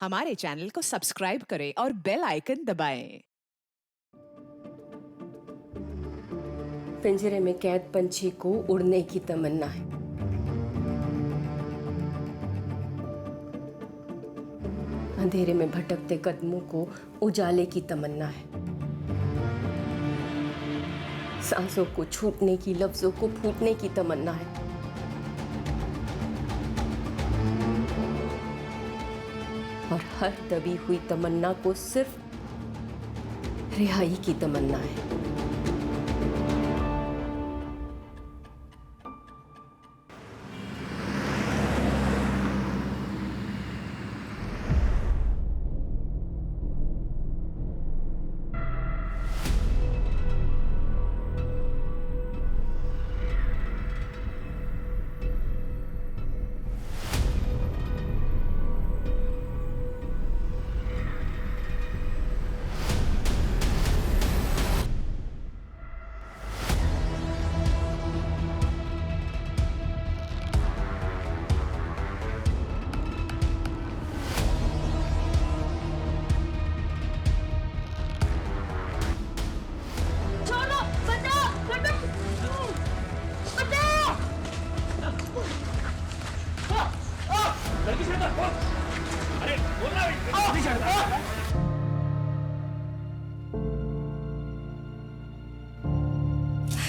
हमारे चैनल को सब्सक्राइब करें और बेल आइकन दबाएं। पिंजरे में कैद पंछी को उड़ने की तमन्ना है। अंधेरे में भटकते कदमों को उजाले की तमन्ना है। सांसों को छूटने की, लफ्जों को फूटने की तमन्ना है। और हर दबी हुई तमन्ना को सिर्फ रिहाई की तमन्ना है।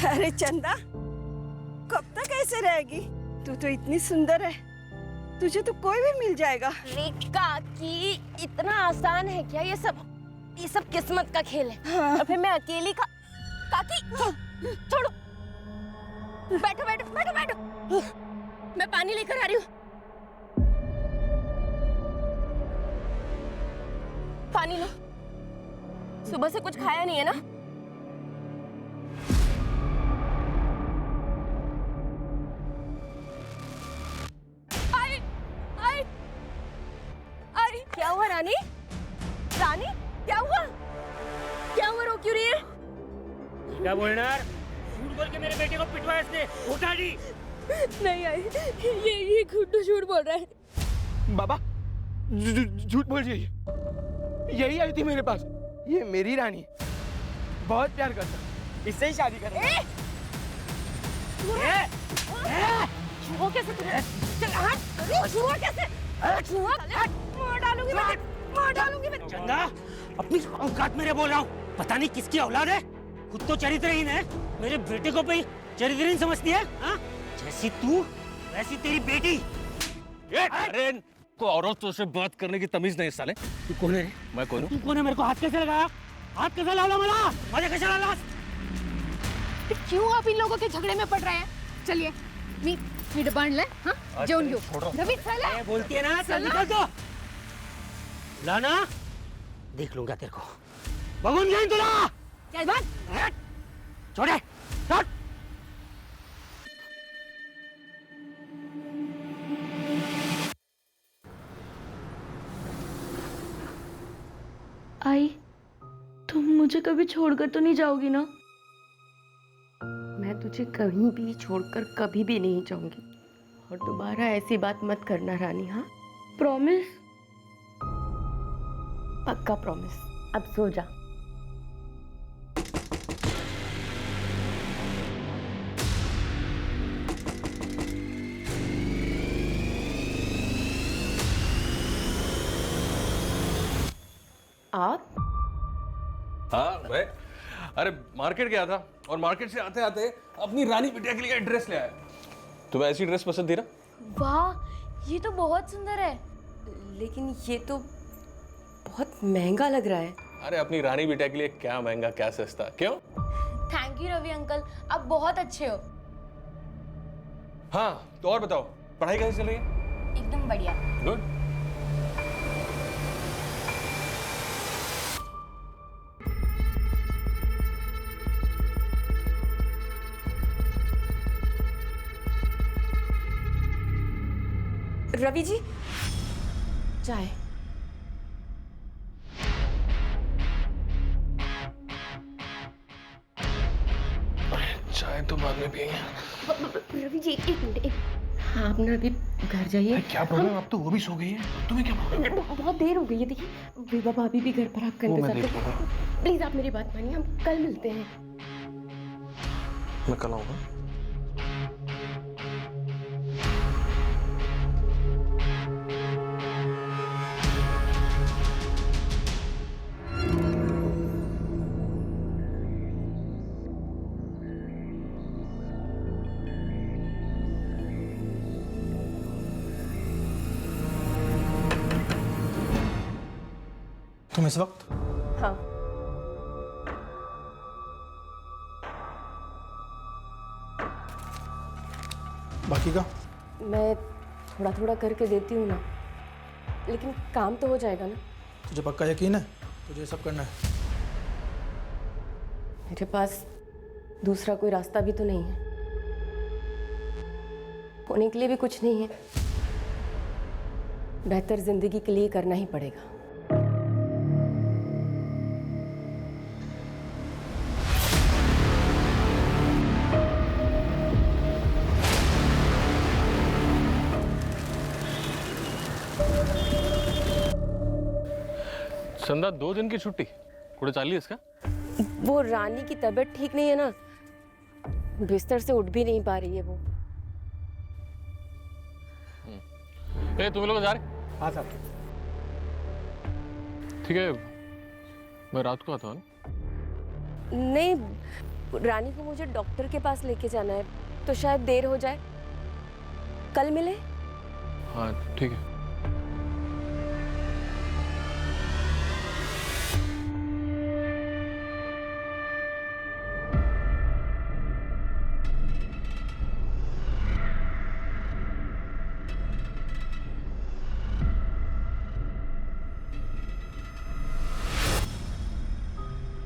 अरे चंदा, कब तक ऐसे रहेगी? तू तो इतनी सुंदर है, तुझे तो कोई भी मिल जाएगा। काकी, इतना आसान है क्या ये सब किस्मत का खेल है। हाँ। और फिर मैं अकेली काकी, छोड़ो, बैठो बैठो बैठो बैठो, मैं पानी लेकर आ रही हूँ। पानी लो, सुबह से कुछ खाया नहीं है ना? क्या हुआ रानी? रानी, क्या हुआ? क्या हुआ, रो क्यों रही है? क्या बोलना? झूठ बोल के मेरे बेटे को पिटवाया इसने। उठा दी। नहीं आई, ये गुड्डू झूठ बोल रहा है। बाबा झूठ बोल रही है। यही आई थी मेरे पास। ये मेरी रानी है, बहुत प्यार करता है, इससे ही शादी करेंगे। छुआ कैसे तुझे? चल हाथ, छुआ कैसे? छुआ, मार डालूंगी मैं, मार डालूंगी मैं। चंदा, अपनी औकात मेरे बोल रहा हूँ। पता नहीं किसकी औलाद है, खुद तो चरित्रहीन है, मेरे बेटे को भी चरित्रहीन समझती है। हाँ? जैसी तू वैसी तेरी बेटी। अरे को औरतों से बात करने की तमीज नहीं साले। तू कौन है? मैं कौन हूँ? तू कौन है? मेरे को हाथ कैसे लगाया? हाथ कैसे लावला मला? माझ्या कशाला लास? क्यों आप इन लोगों के झगड़े में पड़ रहे हैं? चलिए मी डब्बा आणलाय, हाँ जेवण घेऊ। रवि चला। ये बोलती है ना, चल निकल तो। लाना, देख लूंगा तेरे को। बघून घेईन तुला। चल भाग। छोड़े, छोड़। आई, तुम मुझे कभी छोड़कर तो नहीं जाओगी ना? मैं तुझे कहीं भी छोड़कर कभी भी नहीं जाऊंगी। और दोबारा ऐसी बात मत करना रानी। हाँ, प्रॉमिस? पक्का प्रॉमिस। अब सो जा। आप? हाँ मैं, अरे मार्केट गया था और मार्केट से आते आते अपनी रानी बिटिया के लिए ड्रेस ले आया। तुम्हें ऐसी ड्रेस पसंद थी ना? वाह, ये तो बहुत सुंदर है। लेकिन ये तो बहुत महंगा लग रहा है। अरे अपनी रानी बिटिया के लिए क्या महंगा क्या सस्ता, क्यों? थैंक यू रवि अंकल, आप बहुत अच्छे हो। हाँ तो और बताओ, पढ़ाई कैसे चल रही है? एकदम बढ़िया। गुड। रवि जी, चाय। चाय तो बाद में पियेंगे। रवि जी एक मिनट, आप ना अभी घर जाइए। क्या प्रॉब्लम? अब तो वो भी सो गई है, तुम्हें क्या प्रॉब्लम? बहुत देर हो गई है। देखिए विभा भाभी भी घर पर आपका इंतजार कर रही है। प्लीज आप मेरी बात मानिए, हम कल मिलते हैं। मैं कल आऊंगा। तुम इस वक्त? हाँ। बाकी का? मैं थोड़ा थोड़ा करके देती हूँ ना, लेकिन काम तो हो जाएगा ना। तुझे पक्का यकीन है तुझे सब करना है? मेरे पास दूसरा कोई रास्ता भी तो नहीं है, होने के लिए भी कुछ नहीं है। बेहतर जिंदगी के लिए करना ही पड़ेगा। संदा 2 दिन की छुट्टी कुड़े चाली इसका? वो रानी की तबीयत ठीक नहीं है ना, बिस्तर से उठ भी नहीं पा रही है वो। ए तुम लोग जा रहे? हाँ साहब। ठीक है, मैं रात को आता हूँ ना। नहीं, रानी को मुझे डॉक्टर के पास लेके जाना है, तो शायद देर हो जाए। कल मिले? हाँ ठीक है।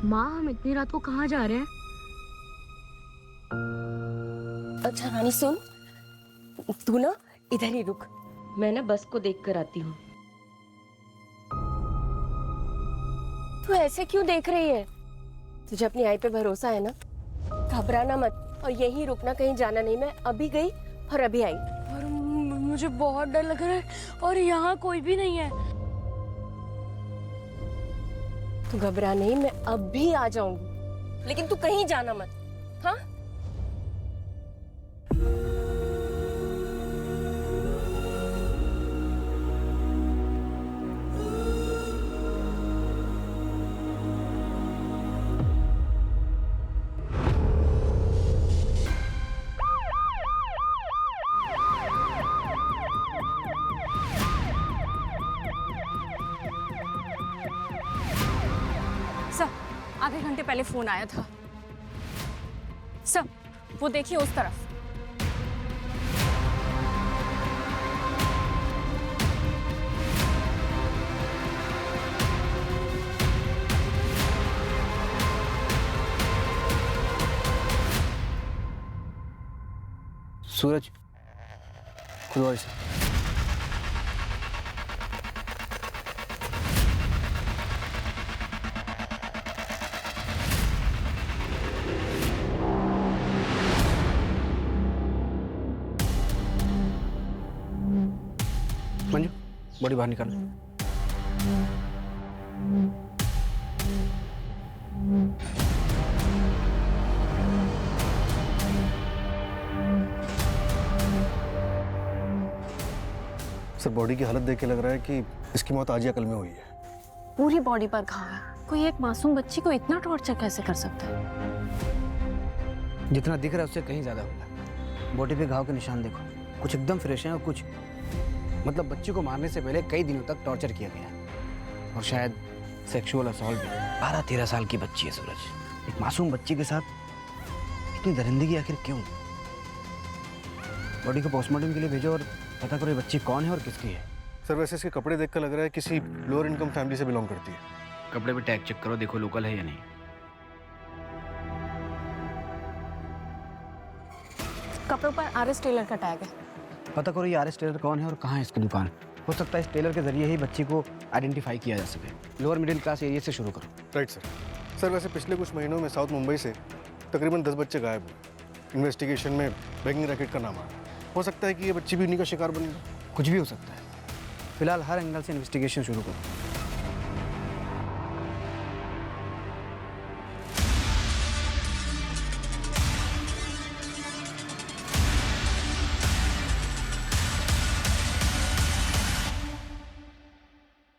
माँ, हम इतनी रात को कहाँ जा रहे हैं? अच्छा रानी सुन, तू ना इधर ही रुक, मैं ना बस को देख कर आती हूँ। तू ऐसे क्यों देख रही है? तुझे अपनी आई पे भरोसा है ना? घबराना मत और यहीं रुकना, कहीं जाना नहीं। मैं अभी गई और अभी आई। और मुझे बहुत डर लग रहा है और यहाँ कोई भी नहीं है। तू घबरा नहीं, मैं अब भी आ जाऊंगी, लेकिन तू कहीं जाना मत, हाँ? सर, आधे घंटे पहले फोन आया था। सर, वो देखिए उस तरफ। सूरज, खुद से। मंजू, बॉडी बाहर निकाल। सर, बॉडी की हालत देख के लग रहा है कि इसकी मौत आज या कल में हुई है। पूरी बॉडी पर घाव है। कोई एक मासूम बच्ची को इतना टॉर्चर कैसे कर सकता है? जितना दिख रहा है उससे कहीं ज्यादा होगा। बॉडी पे घाव के निशान देखो, कुछ एकदम फ्रेश हैं और कुछ मतलब बच्ची को मारने से पहले कई दिनों तक टॉर्चर किया गया और शायद सेक्सुअल असॉल्ट भी। 12-13 साल की बच्ची है सूरज, एक मासूम बच्ची के साथ इतनी दरिंदगी आखिर क्यों? बॉडी को पोस्टमार्टम के लिए भेजो और पता करो ये बच्ची कौन है और किसकी है। सर, वैसे इसके कपड़े देखकर लग रहा है किसी लोअर इनकम फैमिली से बिलोंग करती है। कपड़े पे टैग चेक करो, देखो लोकल है या नहीं। कपड़ों पर आरएस टेलर का टैग है। पता करो ये आरएस टेलर कौन है और कहाँ है इसकी दुकान। हो सकता है इस टेलर के जरिए ही बच्ची को आइडेंटिफाई किया जा सके। लोअर मिडिल क्लास एरिया से शुरू करो। Right sir. सर, वैसे पिछले कुछ महीनों में साउथ मुंबई से तकरीबन 10 बच्चे गायब हुए। इन्वेस्टिगेशन में बैंकिंग रैकेट का नाम आया हो सकता है कि ये बच्ची भी उन्हीं का शिकार बनी हो। कुछ भी हो सकता है। फिलहाल हर एंगल से इन्वेस्टिगेशन शुरू करो।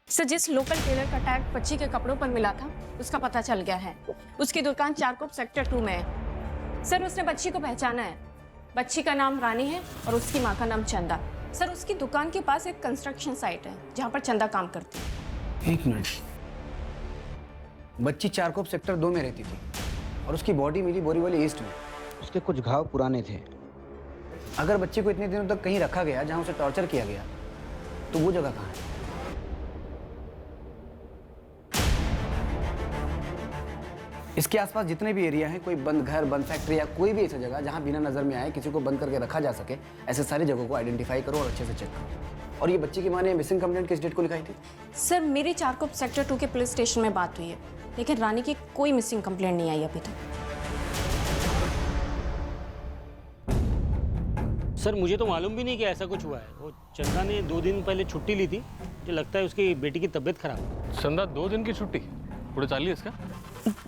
सर, जिस लोकल टेलर का टैग बच्ची के कपड़ों पर मिला था उसका पता चल गया है। उसकी दुकान चारकोप सेक्टर 2 में है। सर, उसने बच्ची को पहचाना है। बच्ची का नाम रानी है और उसकी माँ का नाम चंदा। सर, उसकी दुकान के पास एक कंस्ट्रक्शन साइट है जहाँ पर चंदा काम करती है। एक मिनट, बच्ची चारकोप सेक्टर 2 में रहती थी और उसकी बॉडी मिली बोरीवली ईस्ट में। उसके कुछ घाव पुराने थे। अगर बच्ची को इतने दिनों तक कहीं रखा गया जहाँ उसे टॉर्चर किया गया, तो वो जगह कहाँ है? इसके आसपास जितने भी एरिया हैं, कोई बंद घर, बंद फैक्ट्री या कोई भी ऐसी जगह जहां बिना नजर में आए किसी को बंद करके रखा जा सके, ऐसे सारी जगहों को आइडेंटिफाई करो और अच्छे से चेक करो। और ये बच्ची की मां ने मिसिंग कंप्लेंट किस डेट को लिखाई थी? सर, मेरी चारकोप सेक्टर 2 के पुलिस स्टेशन में बात हुई है, लेकिन रानी की कोई मिसिंग कंप्लेंट नहीं आई अभी तक। सर, मुझे तो मालूम भी नहीं कि ऐसा कुछ हुआ है। वो चंदा ने 2 दिन पहले छुट्टी ली थी। मुझे लगता है उसकी बेटी की तबीयत खराब है। चंदा 2 दिन की छुट्टी पूरे चालिए इसका।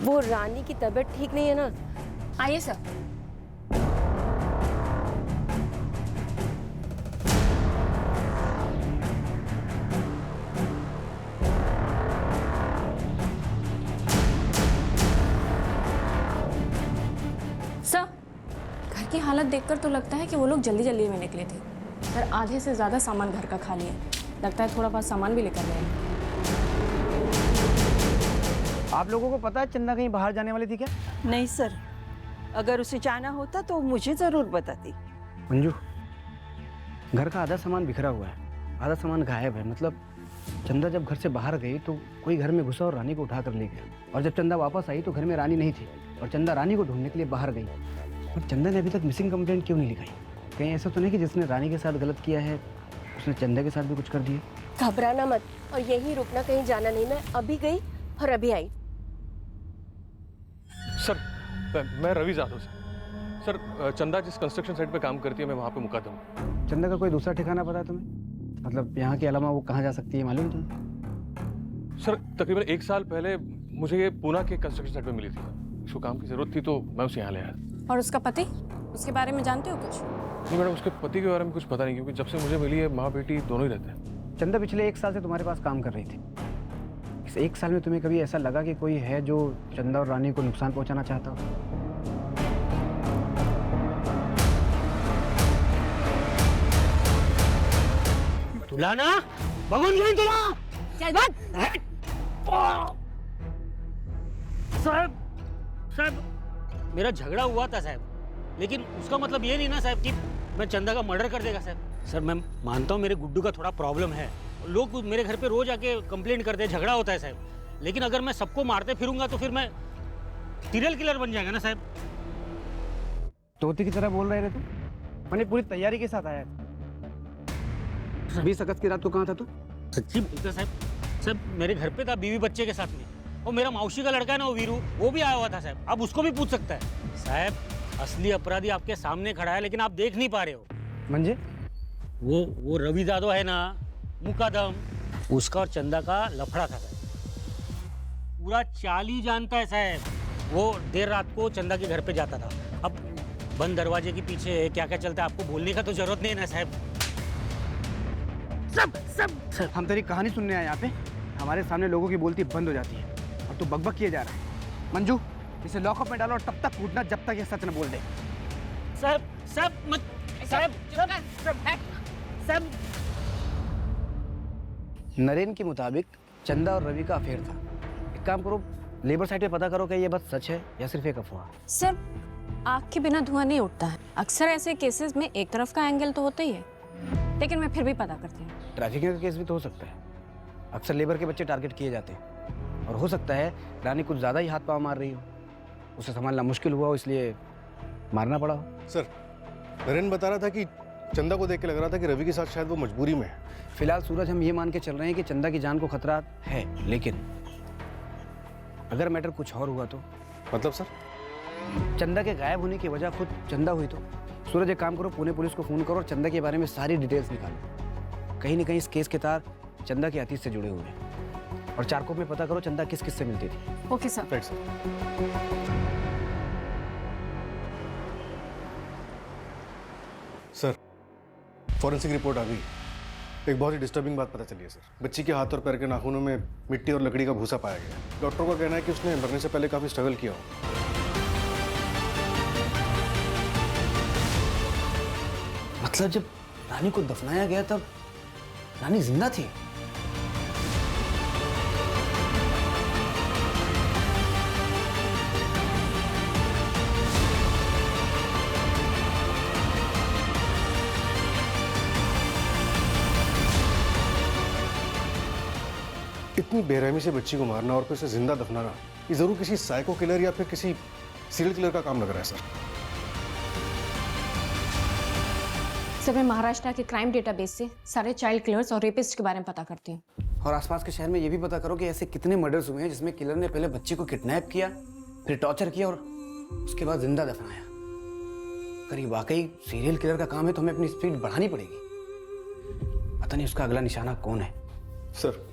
वो रानी की तबीयत ठीक नहीं है ना। आइए सर। सर, घर की हालत देखकर तो लगता है कि वो लोग जल्दी जल्दी में निकले थे। पर आधे से ज्यादा सामान घर का खाली है। लगता है थोड़ा बहुत सामान भी लेकर गए। आप लोगों को पता है चंदा कहीं बाहर जाने वाली थी क्या? नहीं सर, अगर उसे जाना होता तो मुझे जरूर बताती। मंजू, घर का आधा सामान बिखरा हुआ है, आधा सामान गायब है। मतलब चंदा जब घर से बाहर गई तो कोई घर में घुसा और रानी को उठा कर ले गया। और जब चंदा वापस आई तो घर में रानी नहीं थी और चंदा रानी को ढूंढने के लिए बाहर गई। और चंदा ने अभी तक मिसिंग कंप्लेंट क्यों नहीं लिखाई? कहीं ऐसा तो नहीं कि जिसने रानी के साथ गलत किया है उसने चंदा के साथ भी कुछ कर दिया? घबराना मत और यहीं रुकना, कहीं जाना नहीं। मैं अभी गई और अभी आई। सर, मैं रवि जाधव सर। चंदा जिस कंस्ट्रक्शन साइट पे काम करती है, मैं वहाँ पे मुकद्दम हूँ। चंदा का कोई दूसरा ठिकाना पता है तुम्हें? मतलब यहाँ के अलावा वो कहाँ जा सकती है, मालूम है तुम्हें? सर, तकरीबन 1 साल पहले मुझे ये पूना के कंस्ट्रक्शन साइट पे मिली थी। उसको काम की जरूरत थी तो मैं उसे यहाँ ले आया। और उसका पति, उसके बारे में जानते हो कुछ? नहीं मैडम, उसके पति के बारे में कुछ पता नहीं, क्योंकि जब से मुझे मिली है माँ बेटी दोनों ही रहते हैं। चंदा पिछले 1 साल से तुम्हारे पास काम कर रही थी। इस 1 साल में तुम्हें कभी ऐसा लगा कि कोई है जो चंदा और रानी को नुकसान पहुंचाना चाहता हो? तुला ना बघून घेईन तुला। चल भाग। साहब, साहब, मेरा झगड़ा हुआ था साहब, लेकिन उसका मतलब ये नहीं ना साहब कि मैं चंदा का मर्डर कर देगा साहब। सर, मैं मानता हूँ मेरे गुड्डू का थोड़ा प्रॉब्लम है। लोग मेरे घर पे रोज आके कंप्लेंट करते हैं, झगड़ा होता है साहब। लेकिन अगर मैं सबको मारते फिरूंगा तो फिर मैं सीरियल किलर बन जाएगा ना साहब। तोते की तरह बोल रहे थे तुम? मैंने पूरी तैयारी के साथ आया। 20 अगस्त की रात को कहाँ था तू? सच्ची बोलते साहब। साहब, मेरे घर पे था बीवी बच्चे के साथ में। और मेरा मौसी का लड़का है ना, वो वीरू, वो भी आया हुआ था साहब। अब उसको भी पूछ सकता है साहब। असली अपराधी आपके सामने खड़ा है, लेकिन आप देख नहीं पा रहे हो। मंजे, वो रवि जाधव है ना, मुकादम, उसका और चंदा का लफड़ा था साहब। पूरा चाल ही जानता है साहब। वो देर रात को चंदा के घर पे जाता था। अब बंद दरवाजे के पीछे क्या क्या चलता है आपको बोलने का तो जरूरत नहीं है ना साहब। सब हम तेरी कहानी सुनने आए यहाँ पे। हमारे सामने लोगों की बोलती बंद हो जाती है और तू बकबक किए जा रहा है। मंजू, इसे लॉकअप में डालो और तब तक कूटना जब तक ये सच न बोल दे। साहब, साहब मत, साहब, साहब। नरेन के मुताबिक चंदा और रवि का अफेयर था। एक काम करो, लेबर साइट पे पता करो कि ये बात सच है या सिर्फ एक अफवाह। सर, आग के बिना धुआं नहीं उठता है। अक्सर ऐसे केसेस में एक तरफ का एंगल तो होता ही है, लेकिन मैं फिर भी पता करती हूँ। ट्रैफिकिंग का केस भी तो हो सकता है। अक्सर लेबर के बच्चे टारगेट किए जाते हैं और हो सकता है रानी कुछ ज़्यादा ही हाथ पाँव मार रही हो, उसे संभालना मुश्किल हुआ हो इसलिए मारना पड़ा हो। सर, नरेन बता रहा था कि चंदा को देख के लग रहा था कि रवि के साथ शायद वो मजबूरी में है। फिलहाल सूरज, हम ये मान के चल रहे हैं कि चंदा की जान को खतरा है, लेकिन अगर मैटर कुछ और हुआ तो? मतलब सर? चंदा के गायब होने की वजह खुद चंदा हुई तो? सूरज एक काम करो, पुणे पुलिस को फोन करो और चंदा के बारे में सारी डिटेल्स निकालो। कहीं ना कहीं इस केस के तार चंदा के अतीत से जुड़े हुए हैं। और चारकोप में पता करो चंदा किस किस से मिलती थी। Okay sir. Right sir. Sir, forensic report आ गई। एक बहुत ही डिस्टर्बिंग बात पता चली है सर। बच्ची के हाथ और पैर के नाखूनों में मिट्टी और लकड़ी का भूसा पाया गया। डॉक्टरों का कहना है कि उसने मरने से पहले काफी स्ट्रगल किया हो। मतलब जब रानी को दफनाया गया तब रानी जिंदा थी? इतनी बेरहमी से बच्ची को मारना और फिर उसे जिंदा दफनाना, ये जरूर किसी साइको किलर या फिर किसी सीरियल किलर का काम लग रहा है सर। सर मैं महाराष्ट्र के क्राइम डेटाबेस से सारे चाइल्ड किलर्स और रेपिस्ट के बारे में पता करती हूँ। और आसपास के शहर में ये भी पता करो कि ऐसे कितने मर्डर्स हुए हैं जिसमें किलर ने पहले बच्ची को किडनैप किया, फिर टॉर्चर किया और उसके बाद जिंदा दफनाया। अगर ये वाकई सीरियल किलर का काम है तो हमें अपनी स्पीड बढ़ानी पड़ेगी। पता नहीं उसका अगला निशाना कौन है। सर,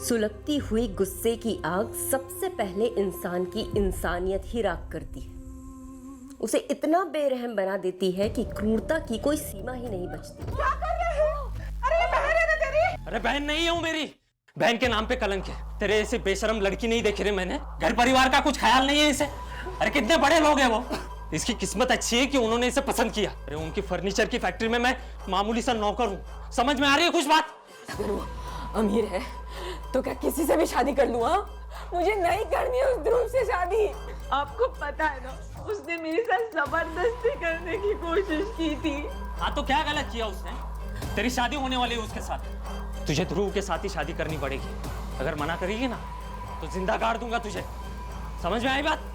सुलगती हुई गुस्से की आग सबसे पहले इंसान की इंसानियत ही राख करती है। उसे इतना बेरहम बना देती है कि क्रूरता की कोई सीमा ही नहीं बचती। क्या कर रहे हो? अरे ये बहन है ना तेरी? अरे बहन नहीं हूँ मेरी, बहन के नाम पे कलंक है। तेरे ऐसे बेशरम लड़की नहीं देखी रे मैंने। घर परिवार का कुछ ख्याल नहीं है इसे। अरे कितने बड़े लोग हैं वो। इसकी किस्मत अच्छी है कि उन्होंने इसे पसंद किया। अरे उनकी फर्नीचर की फैक्ट्री में मैं मामूली सा नौकर हूँ। समझ में आ रही है कुछ बात? अगर वो अमीर है तो क्या किसी से भी शादी कर लूँ? मुझे नहीं करनी है उस ध्रुव से शादी। आपको पता है ना, उसने मेरे साथ जबरदस्ती करने की कोशिश की थी। हाँ तो क्या गलत किया उसने? तेरी शादी होने वाली है उसके साथ। तुझे ध्रुव के साथ ही शादी करनी पड़ेगी। अगर मना करेगी ना तो जिंदा गाड़ दूंगा तुझे। समझ में आई बात?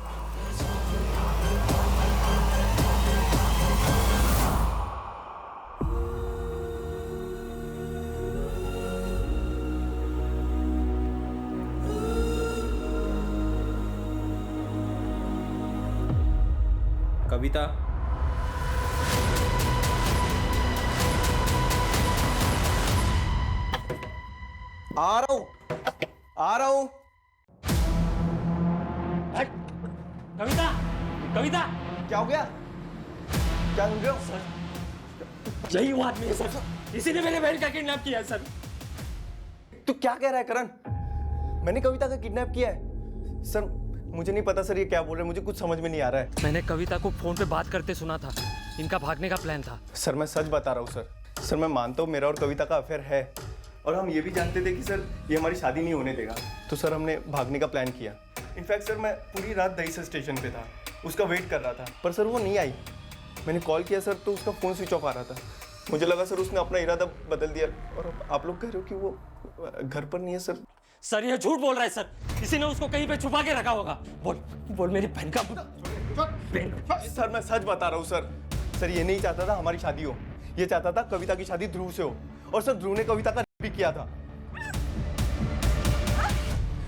कविता, आ रहा हूँ, आ रहा हूँ। कविता, कविता, क्या हो गया? क्या सुन रहे हो? यही वो आदमी है सर। इसी ने मेरे बहन का किडनैप किया है सर। तू क्या कह रहा है करण? मैंने कविता का किडनैप किया है? सर मुझे नहीं पता सर, ये क्या बोल रहे हैं, मुझे कुछ समझ में नहीं आ रहा है। मैंने कविता को फोन पे बात करते सुना था। इनका भागने का प्लान था। सर मैं सच बता रहा हूँ सर। सर मैं मानता हूँ मेरा और कविता का अफेयर है और हम ये भी जानते थे कि सर ये हमारी शादी नहीं होने देगा। तो सर हमने भागने का प्लान किया। इनफैक्ट सर मैं पूरी रात दहीसर स्टेशन पे था, उसका वेट कर रहा था, पर सर वो नहीं आई। मैंने कॉल किया सर तो उसका फ़ोन स्विच ऑफ आ रहा था। मुझे लगा सर उसने अपना इरादा बदल दिया और अब आप लोग कह रहे हो कि वो घर पर नहीं है। सर सर ये झूठ बोल रहा है सर। किसी ने उसको कहीं पे छुपा के रखा होगा। बोल बोल मेरी बहन का। सर मैं सच बता रहा हूँ सर। सर ये नहीं चाहता था हमारी शादी हो, ये चाहता था कविता की शादी ध्रुव से हो। और सर ध्रुव ने कविता का रेप भी किया था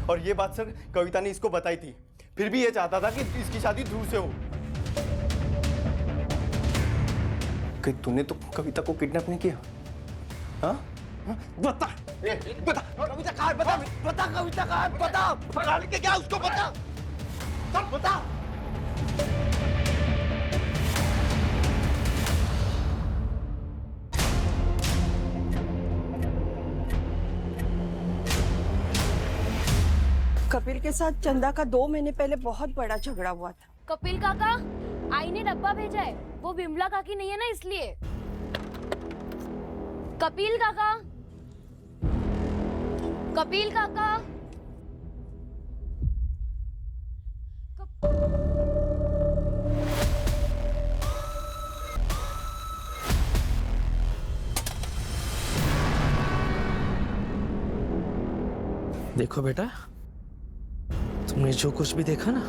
और ये बात सर कविता ने इसको बताई थी। फिर भी ये चाहता था कि इसकी शादी ध्रुव से हो। कि तूने तो कविता को किडनैप नहीं किया? हाँ? बता बता कविता कहाँ है? बता बता कविता कहाँ है? बता भगा लेके क्या उसको? बता सब बता। कपिल के साथ चंदा का 2 महीने पहले बहुत बड़ा झगड़ा हुआ था। कपिल काका, आई ने डब्बा भेजा है, वो विमला काकी नहीं है ना इसलिए। कपिल काका, कपिल काका, देखो बेटा, तुमने जो कुछ भी देखा ना,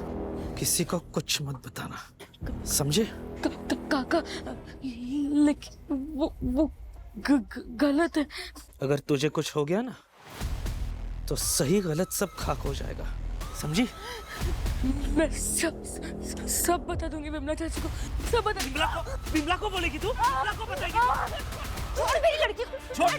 किसी को कुछ मत बताना, समझे? काका, लेकिन वो गलत है। अगर तुझे कुछ हो गया ना तो सही गलत सब खाक हो जाएगा, समझी? मैं सब बता दूंगी विमला चाची को, सब बता दूंगी। बिमला को बोलेगी तू? बिमला को बताएगी? छोड़ मेरी लड़की को, छोड़।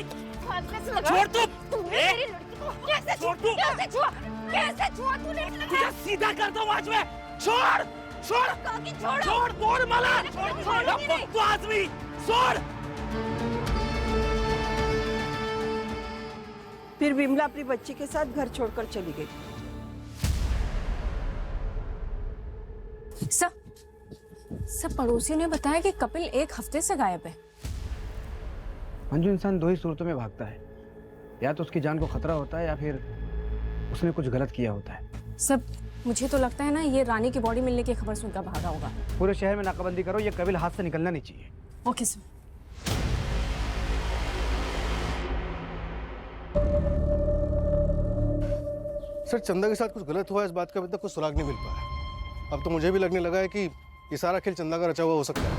हाथ कैसे लगा? छोड़ तू। तूने मेरी लड़की को कैसे छोड़ तू। कैसे छुआ? कैसे छुआ तूने? तुझे सीधा कर दो आज मैं। छोड़, छोड़, काकी छोड़ो। छोड़, बोल मला। छोड़ूंगी नहीं। तू आदमी, छोड़। फिर विमला अपनी बच्ची के साथ घर छोड़कर चली गई। सब पड़ोसियों ने बताया कि कपिल 1 हफ्ते से गायब है। मंजू, इंसान 2 ही सूरतों में भागता है, या तो उसकी जान को खतरा होता है या फिर उसने कुछ गलत किया होता है। सब मुझे तो लगता है ना, ये रानी की बॉडी मिलने की खबर सुनकर भागा होगा। पूरे शहर में नाकाबंदी करो, ये कपिल हाथ से निकलना नहीं चाहिए। Okay sir. सर, चंदा के साथ कुछ गलत हुआ, इस बात का अभी तक कुछ सुराग नहीं मिल पाया। अब तो मुझे भी लगने लगा है कि ये सारा खेल चंदा का रचा हुआ हो सकता है।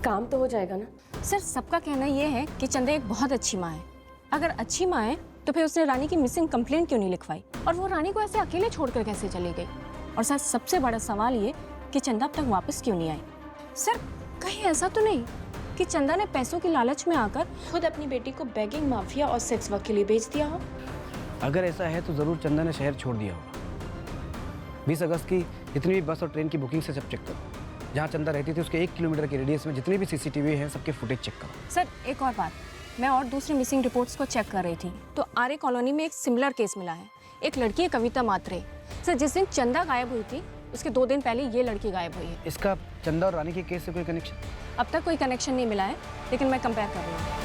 काम तो हो जाएगा ना? सर, सबका कहना ये है कि चंदा एक बहुत अच्छी माँ है। अगर अच्छी माँ है तो फिर उसने रानी की मिसिंग कंप्लेंट क्यों नहीं लिखवाई, और वो रानी को ऐसे अकेले छोड़कर कैसे चली गई? और सर, सबसे बड़ा सवाल ये कि चंदा अब तक वापस क्यों नहीं आई? सर, कहीं ऐसा तो नहीं कि चंदा ने पैसों की लालच में आकर खुद अपनी बेटी को बेगिंग माफिया और सेक्स वर्क के लिए बेच दिया हो? अगर ऐसा है तो जरूर चंदा ने शहर छोड़ दिया होगा। 20 अगस्त की जितनी भी बस और ट्रेन की बुकिंग से सब चेक करो। जहाँ चंदा रहती थी उसके 1 किलोमीटर के रेडियस में जितने भी CCTV हैं सबके फुटेज चेक करो। सर, एक और बात, मैं और दूसरी मिसिंग रिपोर्ट्स को चेक कर रही थी तो आर्य कॉलोनी में एक सिमिलर केस मिला है। एक लड़की है कविता मात्रे। सर, जिस दिन चंदा गायब हुई थी उसके 2 दिन पहले ये लड़की गायब हुई है। इसका चंदा और रानी के केस से कोई कनेक्शन? अब तक कोई कनेक्शन नहीं मिला है, लेकिन मैं कंपेयर कर रही हूँ।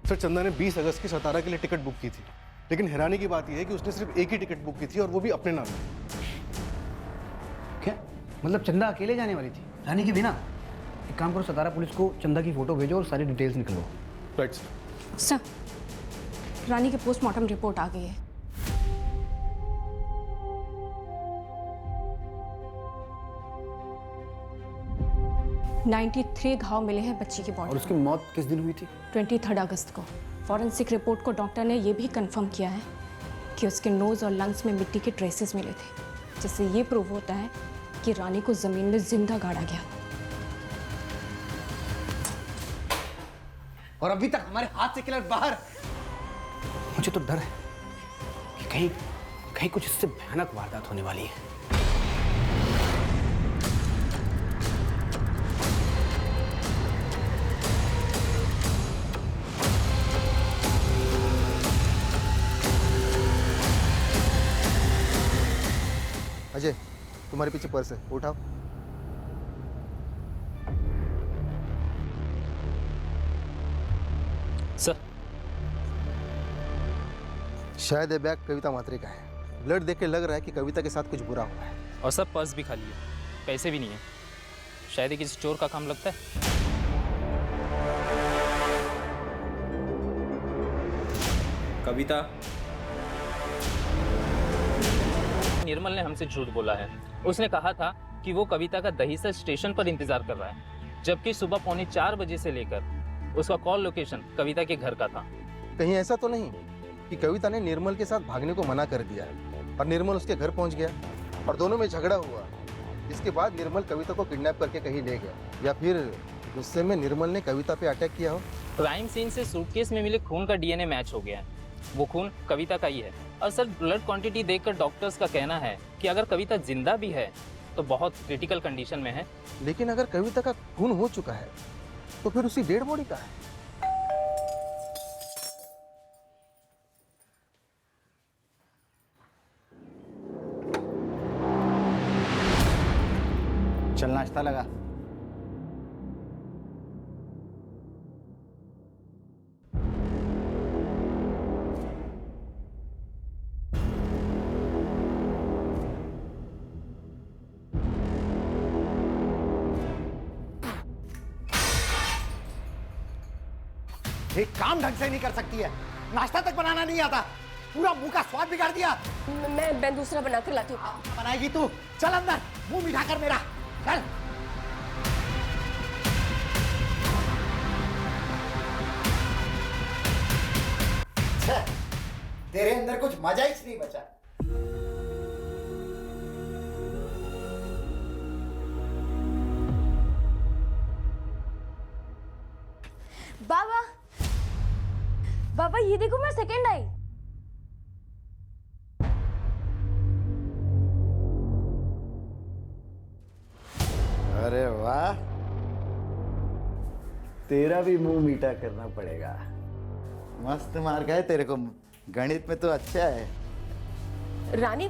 सर, चंदा ने 20 अगस्त की सतारा के लिए टिकट बुक की थी, लेकिन हैरानी की बात यह है कि उसने सिर्फ एक ही टिकट बुक की थी और वो भी अपने नाम पे। क्या मतलब चंदा अकेले जाने वाली थी, रानी के बिना? एक काम करो, सतारा पुलिस को चंदा की फोटो भेजो और सारी डिटेल्स निकलो। Right sir. सर, रानी की पोस्टमार्टम रिपोर्ट आ गई है। (93 घाव मिले हैं बच्ची की बॉडी। और उसकी मौत किस दिन हुई थी? 23 अगस्त को। फॉरेंसिक रिपोर्ट को डॉक्टर ने यह भी कंफर्म किया है कि उसके नोज और लंग्स में मिट्टी के ट्रेसेस मिले थे, जिससे ये प्रूव होता है कि रानी को जमीन में जिंदा गाड़ा गया। और अभी तक हमारे हाथ से किलर बाहर। मुझे तो डर है कि कहीं कुछ इससे भयानक वारदात होने वाली है। अजय, तुम्हारे पीछे पर्स है, उठाओ। सर, शायद ये बैग कविता मात्रे का है। ब्लड देख के लग रहा है कि कविता के साथ कुछ बुरा हुआ है। और सर, पर्स भी खाली है, पैसे भी नहीं है। शायद ये किसी चोर का काम लगता है। कविता, निर्मल ने हमसे झूठ बोला है। उसने कहा था कि वो कविता का दहीसर स्टेशन पर इंतजार कर रहा है, जबकि सुबह 3:45 बजे से लेकर उसका कॉल लोकेशन कविता के घर का था। कहीं ऐसा तो नहीं कि कविता ने निर्मल के साथ भागने को मना कर दिया है और निर्मल उसके घर पहुंच गया और दोनों में झगड़ा हुआ, इसके बाद निर्मल कविता को किडनैप करके कहीं ले गया, या फिर गुस्से में निर्मल ने कविता पे अटैक किया हो? क्राइम सीन से सूटकेस में मिले खून का DNA मैच हो गया है। वो खून कविता का ही है। और सर, ब्लड क्वांटिटी देखकर डॉक्टर्स का कहना है कि अगर कविता जिंदा भी है तो बहुत क्रिटिकल कंडीशन में है। लेकिन अगर कविता का खून हो चुका है तो फिर उसी डेड बॉडी का है। चल, नाश्ता लगा। एक काम ढंग से नहीं कर सकती है, नाश्ता तक बनाना नहीं आता, पूरा मुंह का स्वाद बिगाड़ दिया। मैं दूसरा बना कर लाती हूँ। बनाएगी तू? चल अंदर, मुंह मिठा कर मेरा, चल। तेरे अंदर कुछ मजा ही नहीं बचा। बाबा, बाबा ये देखो मैं सेकंड आई। अरे वाह, तेरा भी मुंह मीठा करना पड़ेगा। मस्त मार्क है तेरे को, गणित में तो अच्छा है। रानी,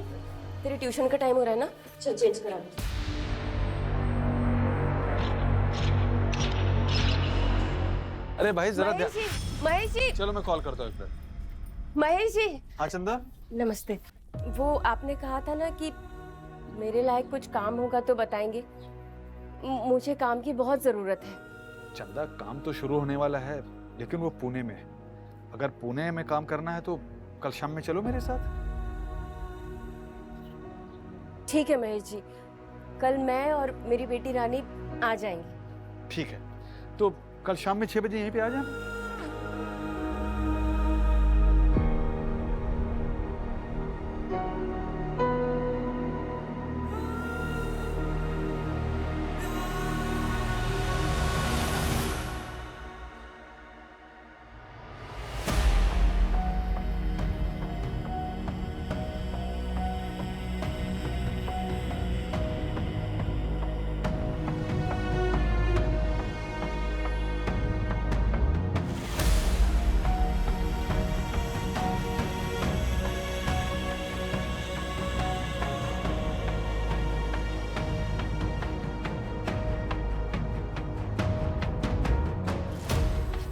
तेरे ट्यूशन का टाइम हो रहा है ना, चल चेंज करा दो। अरे भाई जरा महेश जी, महेश जी, चलो मैं कॉल करता हूँ एक मिनट। महेश जी। हाँ चंदा। नमस्ते। वो आपने कहा था ना कि मेरे लायक कुछ काम होगा तो बताएंगे। मुझे काम की बहुत जरूरत है। चंदा, काम तो शुरू होने वाला है, लेकिन वो पुणे में है। अगर पुणे में काम करना है तो कल शाम में चलो मेरे साथ। ठीक है महेश जी, कल मैं और मेरी बेटी रानी आ जाएंगी। ठीक है, तो कल शाम में 6 बजे यहीं पे आ जाना।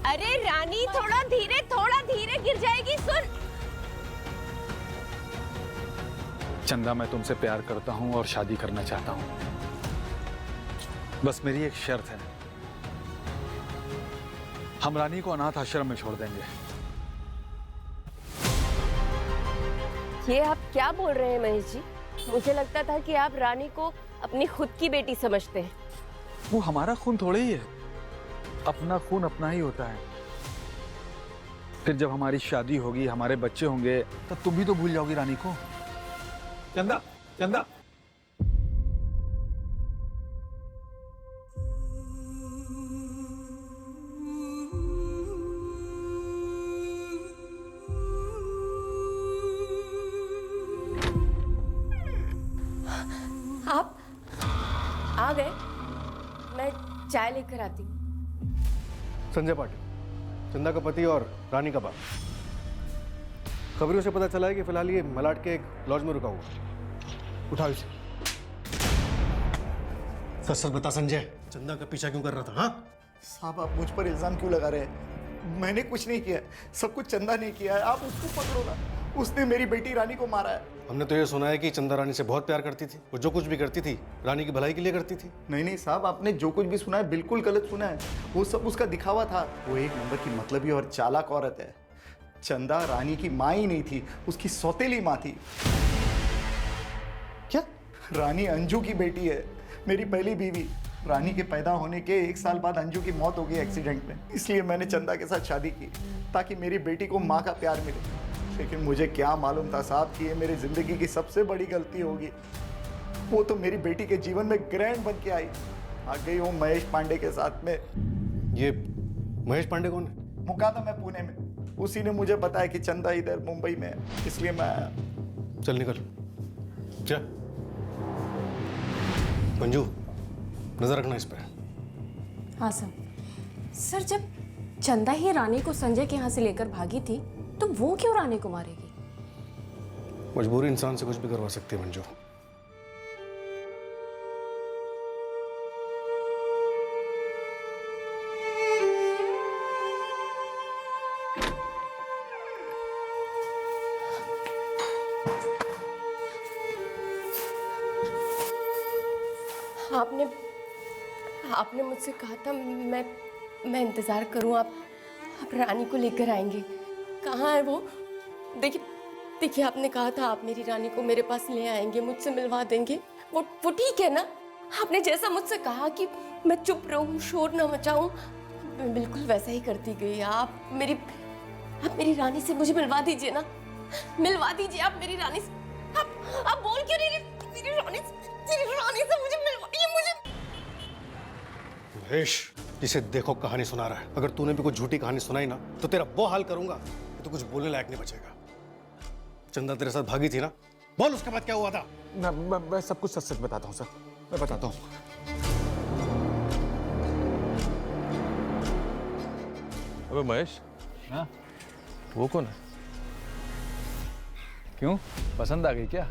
अरे रानी, थोड़ा धीरे गिर जाएगी, सुन। चंदा, मैं तुमसे प्यार करता हूँ और शादी करना चाहता हूँ। बस मेरी एक शर्त है, हम रानी को अनाथ आश्रम में छोड़ देंगे। ये आप क्या बोल रहे हैं महेश जी? मुझे लगता था कि आप रानी को अपनी खुद की बेटी समझते हैं। वो हमारा खून थोड़े ही है, अपना खून अपना ही होता है। फिर जब हमारी शादी होगी, हमारे बच्चे होंगे, तब तुम भी तो भूल जाओगी रानी को। चंदा, चंदा। आप आ गए? मैं चाय लेकर आती हूँ। संजय पाटिल, चंदा का पति और रानी का बाप। खबरों से पता चला है कि फिलहाल ये मलाड के एक लॉज में रुका हुआ। उठाओ इसे। सच सच बता संजय, चंदा का पीछा क्यों कर रहा था? हाँ साहब, आप मुझ पर इल्जाम क्यों लगा रहे हैं? मैंने कुछ नहीं किया, सब कुछ चंदा ने किया है। आप उसको पकड़ो ना, उसने मेरी बेटी रानी को मारा है। हमने तो ये सुना है कि चंदा रानी से बहुत प्यार करती थी, वो जो कुछ भी करती थी रानी की भलाई के लिए करती थी। नहीं नहीं साहब, आपने जो कुछ भी सुना है बिल्कुल गलत सुना है। वो सब उसका दिखावा था। वो एक नंबर की मतलबी और चालाक औरत है। चंदा रानी की माँ ही नहीं थी, उसकी सौतेली माँ थी। क्या? रानी अंजू की बेटी है, मेरी पहली बीवी। रानी के पैदा होने के 1 साल बाद अंजू की मौत हो गई एक्सीडेंट में। इसलिए मैंने चंदा के साथ शादी की, ताकि मेरी बेटी को माँ का प्यार मिले। लेकिन मुझे क्या मालूम था साहब कि ये मेरी जिंदगी की सबसे बड़ी गलती होगी। वो तो मेरी बेटी के जीवन में ग्रैंड बन के आई, आ गई वो महेश पांडे के साथ में। ये महेश पांडे कौन है? मुका था मैं पुणे में, उसी ने मुझे बताया कि चंदा इधर मुंबई में है, इसलिए मैं आया। चल निकल, जा। मंजू, नजर रखना इस पे। हाँ सर। सर, जब चंदा ही रानी को संजय के यहाँ से लेकर भागी थी, तो वो क्यों रानी को मारेगी? मजबूरी इंसान से कुछ भी करवा सकती है मंजू। आपने मुझसे कहा था मैं इंतजार करूं। आप रानी को लेकर आएंगे। कहाँ है वो? देखिए आपने कहा था आप मेरी रानी को मेरे पास ले आएंगे, मुझसे मिलवा देंगे। वो ठीक है ना? आपने जैसा मुझसे कहा कि मैं चुप रहूं, शोर ना मचाऊं, मैं बिल्कुल वैसा ही करती गई। आप मेरी रानी से मुझे मिलवा दीजिए ना, मिलवा दीजिए आप मेरी रानी से। आप बोल क्यों नहीं रहे? मेरी रानी से मुझे मिलवाइए मुझे। महेश, जिसे देखो कहानी सुना रहा है। अगर तूने भी कोई झूठी कहानी सुनाई ना तो तेरा वो हाल करूंगा कि तू कुछ बोलने लायक नहीं बचेगा। चंदा तेरे साथ भागी थी ना, बोल उसके बाद क्या हुआ था? मैं सब कुछ सच सच बताता हूँ सर, मैं बताता हूँ। अबे महेश, हाँ वो कौन है? क्यों, पसंद आ गई क्या?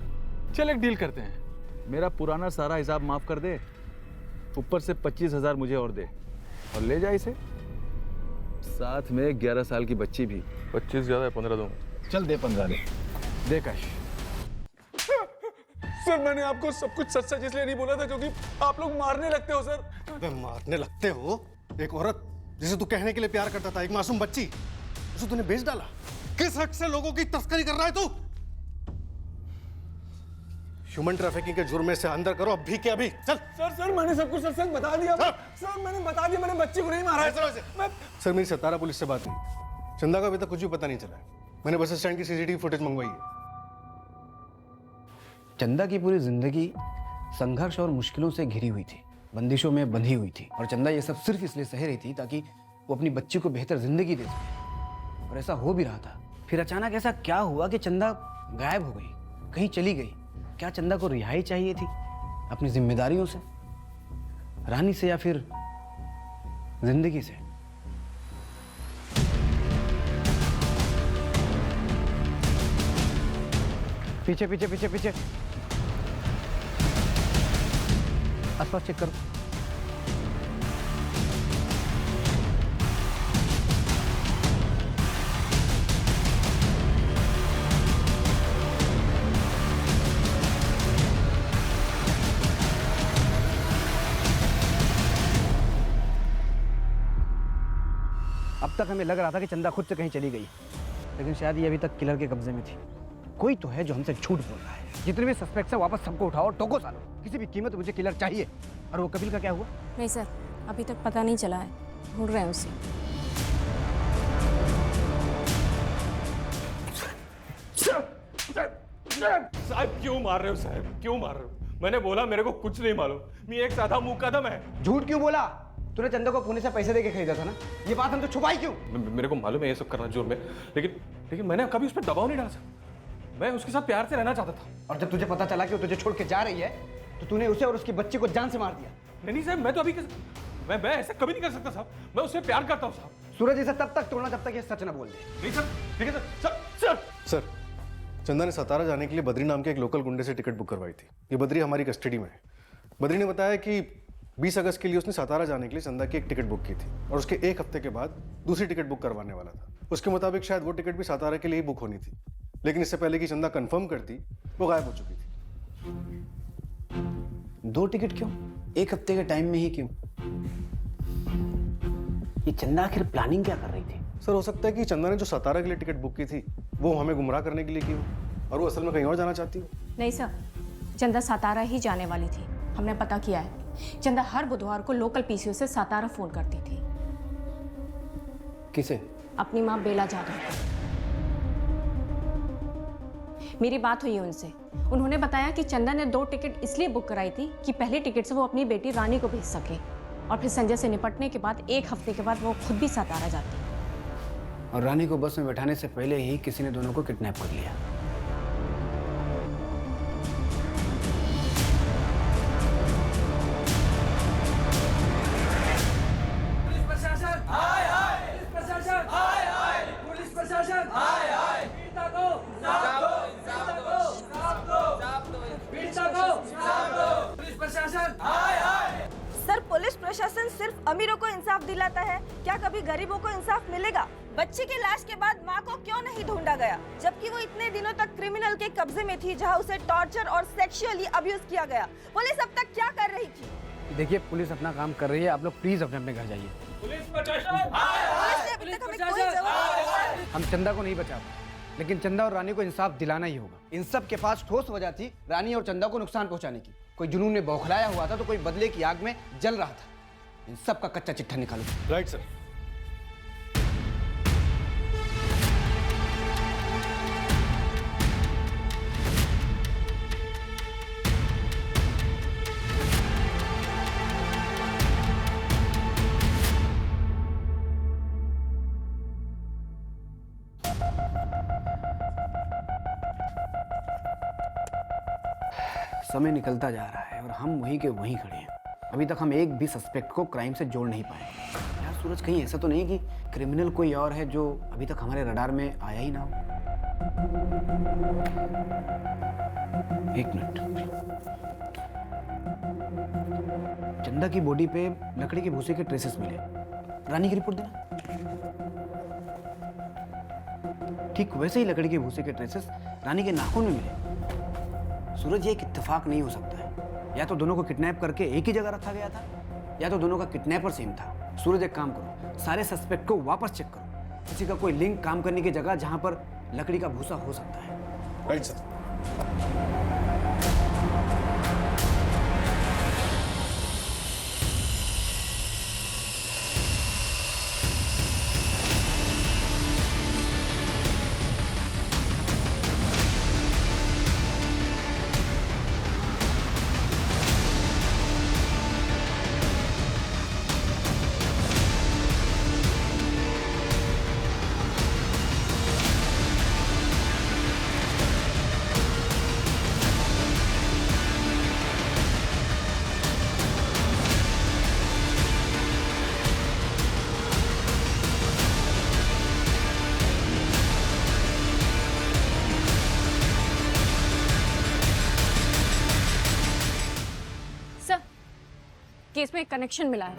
चल एक डील करते हैं, मेरा पुराना सारा हिसाब माफ कर दे, ऊपर से 25,000 मुझे और दे, और ले जा इसे, साथ में 11 साल की बच्ची भी। 25 ज्यादा है, 15 दूंगा। चल दे 15 दे कैश। सर मैंने आपको सब कुछ सच सच इसलिए नहीं बोला था क्योंकि आप लोग मारने लगते हो सर। अबे मारने लगते हो? एक औरत जिसे तू कहने के लिए प्यार करता था, एक मासूम बच्ची, उसे तूने बेच डाला। किस हक से लोगों की तस्करी कर रहा है तू? ह्यूमन ट्रैफिकिंग के जुर्म से अंदर करो अभी के अभी। चल। सर मैंने सब कुछ सच बता दिया। सर मैंने बता दिया, मैंने बच्ची को नहीं मारा है। सर मेरी सतारा पुलिस से बात हुई, चंदा का अभी तक कुछ भी पता नहीं चला है। मैंने बस स्टैंड की सीसीटीवी फुटेज मंगवाई है। चंदा की पूरी जिंदगी संघर्ष और मुश्किलों से घिरी हुई थी, बंदिशों में बंधी हुई थी, और चंदा ये सब सिर्फ इसलिए सह रही थी ताकि वो अपनी बच्ची को बेहतर जिंदगी दे सके, और ऐसा हो भी रहा था। फिर अचानक ऐसा क्या हुआ कि चंदा गायब हो गई, कहीं चली गई? क्या चंदा को रिहाई चाहिए थी अपनी जिम्मेदारियों से, रानी से, या फिर जिंदगी से? पीछे पीछे पीछे पीछे, आसपास चेक करो। अब तक हमें लग रहा था कि चंदा खुद से कहीं चली गई, लेकिन शायद ये अभी तक किलर के कब्जे में थी। कोई तो है जो हमसे झूठ बोल रहा है। जितने भी सस्पेक्ट्स हैं वापस सबको उठाओ और टोको सालो, किसी भी कीमत पे मुझे किलर चाहिए। और वो कपिल का क्या हुआ? नहीं सर, अभी तक पता नहीं चला है, ढूंढ रहे हैं उसे। साहब क्यों मार रहे हो? साहब क्यों मार रहे हो? मैंने बोला मेरे को कुछ नहीं मालूम, मैं एक साधा मुकदम है। झूठ क्यों बोला? तूने चंदा को पुणे से पैसे देके खरीदा था ना, ये बात हम तो छुपाई क्यों? मेरे को मालूम है ये सब करना जुर्म है, लेकिन मैंने कभी उस पर दबाव नहीं डाला सर। मैं उसके साथ प्यार से रहना चाहता था। और जब तुझे पता चला कि वो तुझे छोड़ के जा रही है तो तूने उसे और उसकी बच्ची को जान से मार दिया। नहीं साहब, मैं तो अभी मैं ऐसा कभी नहीं कर सकता साहब, मैं उससे प्यार करता हूँ साहब। सूरज, इसे तब तक तोड़ना जब तक ये सच ना बोल दे। नहीं सर, ठीक है सर। सर, चंदा ने सतारा जाने के लिए बद्री नाम के एक लोकल गुंडे से टिकट बुक करवाई थी। ये बद्री हमारी कस्टडी में है। बद्री ने बताया कि 20 अगस्त के लिए उसने सतारा जाने के लिए चंदा की एक टिकट बुक की थी, और उसके एक हफ्ते के बाद दूसरी टिकट बुक करवाने वाला था। उसके मुताबिक शायद वो टिकट भी सतारा के लिए ही बुक होनी थी, लेकिन इससे पहले कि चंदा कंफर्म करती वो गायब हो चुकी थी। 2 टिकट क्यों? एक हफ्ते के टाइम में ही क्यों? ये चंदा आखिर प्लानिंग क्या कर रही थी? सर, हो सकता है कि चंदा ने जो सतारा के लिए टिकट बुक की थी वो हमें गुमराह करने के लिए की हो, और वो असल में कहीं और जाना चाहती हो। नहीं सर, चंदा सातारा ही जाने वाली थी। हमने पता किया है, चंदा हर बुधवार को लोकल पीसीओ से सातारा फोन करती थी। किसे? अपनी माँ बेला जाधव। मेरी बात हुई उनसे, उन्होंने बताया कि चंदा ने 2 टिकट इसलिए बुक कराई थी कि पहले टिकट से वो अपनी बेटी रानी को भेज सके, और फिर संजय से निपटने के बाद 1 हफ्ते के बाद वो खुद भी सातारा जाती। और रानी को बस में बैठाने से पहले ही किसी ने दोनों को किडनैप कर लिया। सर, पुलिस प्रशासन सिर्फ अमीरों को इंसाफ दिलाता है, क्या कभी गरीबों को इंसाफ मिलेगा? बच्ची की लाश के बाद माँ को क्यों नहीं ढूंढा गया, जबकि वो इतने दिनों तक क्रिमिनल के कब्जे में थी, जहाँ उसे टॉर्चर और सेक्सुअली अब्यूज किया गया? पुलिस अब तक क्या कर रही थी? देखिए, पुलिस अपना काम कर रही है, आप लोग प्लीज अपने अपने घर जाइए। पुलिस ने अभी तक हमें कोई हम चंदा को नहीं बचा पाए, लेकिन चंदा और रानी को इंसाफ दिलाना ही होगा। इन सब के पास ठोस वजह थी रानी और चंदा को नुकसान पहुंचाने की। कोई जुनून में बौखलाया हुआ था तो कोई बदले की आग में जल रहा था। इन सब का कच्चा चिट्ठा निकालो। Right sir. समय निकलता जा रहा है और हम वहीं के वहीं खड़े हैं। अभी तक हम एक भी सस्पेक्ट को क्राइम से जोड़ नहीं पाए। यार सूरज, कहीं ऐसा तो नहीं कि क्रिमिनल कोई और है जो अभी तक हमारे रडार में आया ही ना हो? एक मिनट। चंदा की बॉडी पे लकड़ी के भूसे के ट्रेसेस मिले। रानी की रिपोर्ट देना। ठीक वैसे ही लकड़ी के भूसे के ट्रेसेस रानी के नाखून में मिले। सूरज, ये एक इत्तेफाक नहीं हो सकता है। या तो दोनों को किडनैप करके एक ही जगह रखा गया था, या तो दोनों का किडनैपर सेम था। सूरज, एक काम करो, सारे सस्पेक्ट को वापस चेक करो। किसी का कोई लिंक काम करने की जगह जहां पर लकड़ी का भूसा हो सकता है। Right sir. केस में एक कनेक्शन मिला है।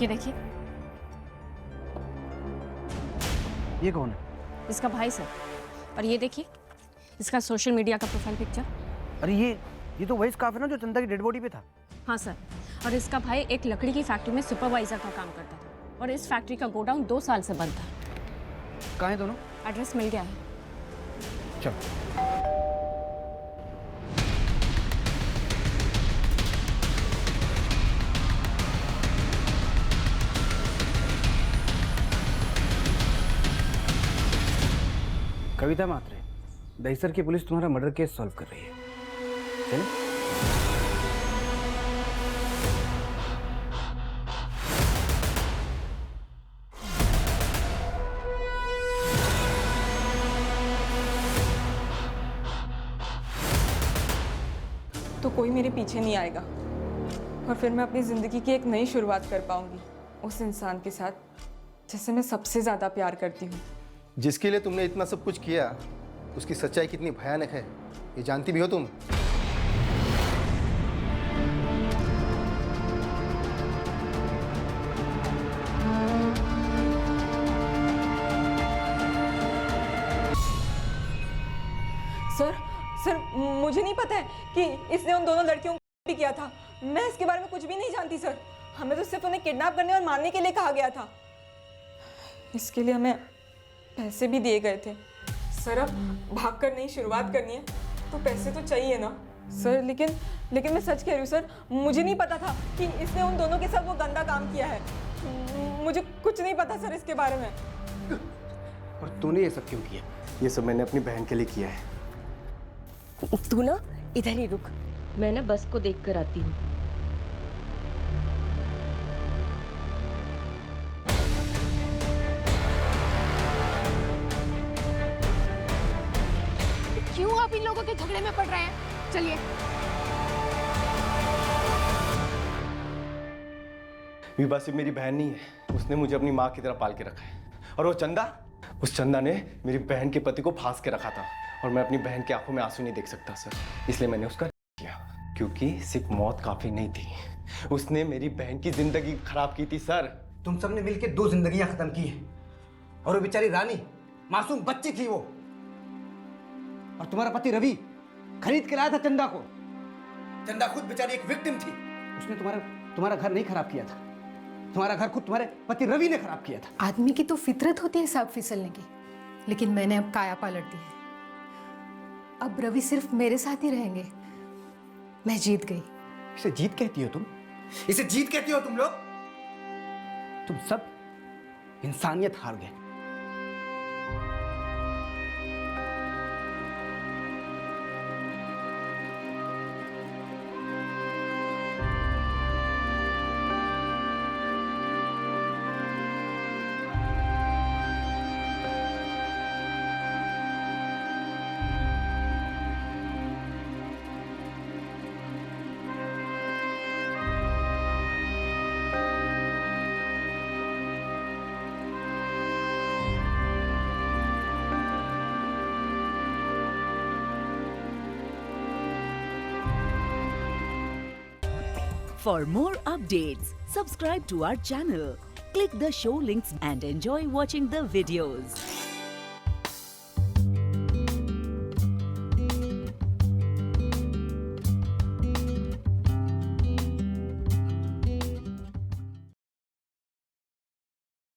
ये देखिए। ये कौन है? इसका भाई सर। और ये देखिए इसका सोशल मीडिया का प्रोफाइल पिक्चर। अरे ये तो वही स्कार्फ है ना जो चंदा की डेड बॉडी पे था। हाँ सर। और इसका भाई एक लकड़ी की फैक्ट्री में सुपरवाइजर का काम करता था और इस फैक्ट्री का गोडाउन 2 साल से बंद था। कहाँ है दोनों? एड्रेस मिल गया है। चलो। कविता मात्रे, दहीसर की पुलिस तुम्हारा मर्डर केस सॉल्व कर रही है। चलो। तो कोई मेरे पीछे नहीं आएगा और फिर मैं अपनी जिंदगी की एक नई शुरुआत कर पाऊंगी उस इंसान के साथ जिससे मैं सबसे ज्यादा प्यार करती हूँ। जिसके लिए तुमने इतना सब कुछ किया, उसकी सच्चाई कितनी भयानक है ये जानती भी हो तुम? सर मुझे नहीं पता है कि इसने उन दोनों लड़कियों को भी किया था। मैं इसके बारे में कुछ भी नहीं जानती सर। हमें तो सिर्फ उन्हें किडनैप करने और मारने के लिए कहा गया था। इसके लिए हमें पैसे भी दिए गए थे। सर अब भागकर नई शुरुआत करनी है तो पैसे तो चाहिए ना सर। लेकिन मैं सच कह रही हूँ सर, मुझे नहीं पता था कि इसने उन दोनों के साथ वो गंदा काम किया है। मुझे कुछ नहीं पता सर इसके बारे में। और तूने ये सब क्यों किया? ये सब मैंने अपनी बहन के लिए किया है। तू ना इधर ही रुक, मैं ना बस को देख कर आती हूँ। क्यों आप इन लोगों के झगड़े में पड़ रहे हैं? चलिए। विभा सिर्फ मेरी बहन नहीं है, उसने मुझे अपनी माँ की तरह पाल के रखा है। और वो चंदा, उस चंदा ने मेरी बहन के पति को फांस के रखा था और मैं अपनी बहन की आंखों में आंसू नहीं देख सकता सर, इसलिए मैंने उसका किया। क्योंकि सिर्फ मौत काफी नहीं थी, उसने मेरी बहन की जिंदगी खराब की थी सर। तुम सबने मिलकर 2 जिंदगियां खत्म की हैं और वो बेचारी रानी मासूम बच्ची थी वो। और तुम्हारा पति रवि खरीद के लाया था चंदा को। चंदा खुद बेचारी एक विक्टिम थी। उसने तुम्हारा घर नहीं खराब किया था। तुम्हारा घर खुद तुम्हारे पति रवि ने खराब किया था। आदमी की तो फितरत होती है सांप फिसलने की, लेकिन मैंने अब काया पलट दी है। अब रवि सिर्फ मेरे साथ ही रहेंगे। मैं जीत गई। इसे जीत कहती हो तुम? इसे जीत कहती हो तुम लोग? तुम सब इंसानियत हार गए। For more updates, subscribe to our channel, click the show links and enjoy watching the videos.